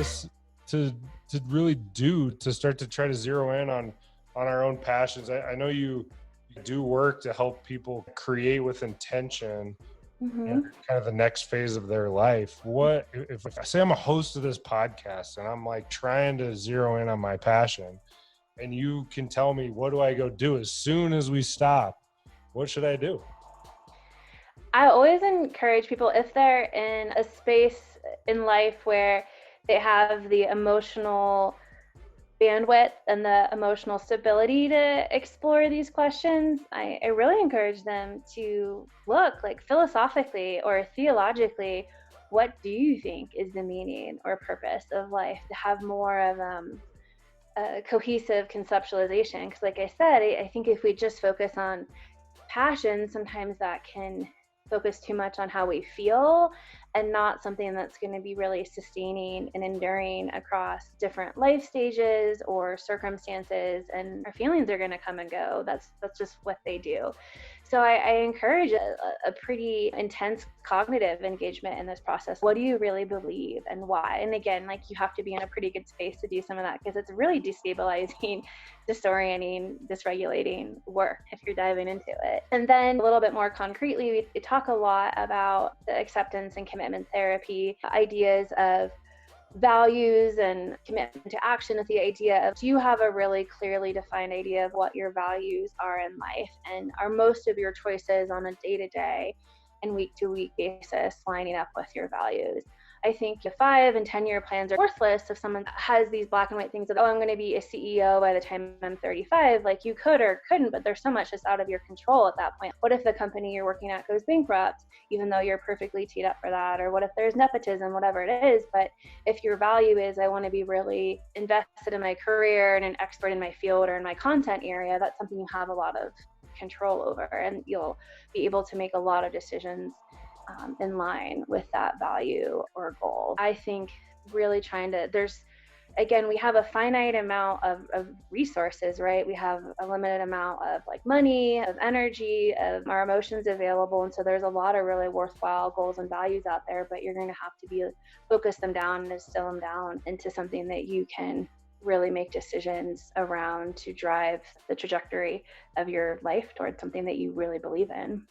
us to really do to start to try to zero in on our own passions? I know you do work to help people create with intention and kind of the next phase of their life. What if I say I'm a host of this podcast and I'm like trying to zero in on my passion, and you can tell me, what do I go do as soon as we stop? What should I do? I always encourage people, if they're in a space in life where they have the emotional bandwidth and the emotional stability to explore these questions, I really encourage them to look like philosophically or theologically, what do you think is the meaning or purpose of life, to have more of a cohesive conceptualization. Because like I said, I think if we just focus on passion, sometimes that can focus too much on how we feel and not something that's going to be really sustaining and enduring across different life stages or circumstances. And our feelings are going to come and go. That's just what they do. So I encourage a pretty intense cognitive engagement in this process. What do you really believe and why? And again, like, you have to be in a pretty good space to do some of that, because it's really destabilizing, disorienting, dysregulating work if you're diving into it. And then a little bit more concretely, we talk a lot about the acceptance and commitment therapy, ideas of values and commitment to action, with the idea of, do you have a really clearly defined idea of what your values are in life, and are most of your choices on a day-to-day and week-to-week basis lining up with your values? I think the 5 and 10-year plans are worthless if someone has these black and white things of, oh, I'm going to be a CEO by the time I'm 35. Like, you could or couldn't, but there's so much that's out of your control at that point. What if the company you're working at goes bankrupt, even though you're perfectly teed up for that? Or what if there's nepotism, whatever it is? But if your value is, I want to be really invested in my career and an expert in my field or in my content area, that's something you have a lot of control over, and you'll be able to make a lot of decisions in line with that value or goal. I think really again, we have a finite amount of resources, right? We have a limited amount of like money, of energy, of our emotions available. And so there's a lot of really worthwhile goals and values out there, but you're going to have to focus them down and distill them down into something that you can really make decisions around to drive the trajectory of your life towards something that you really believe in.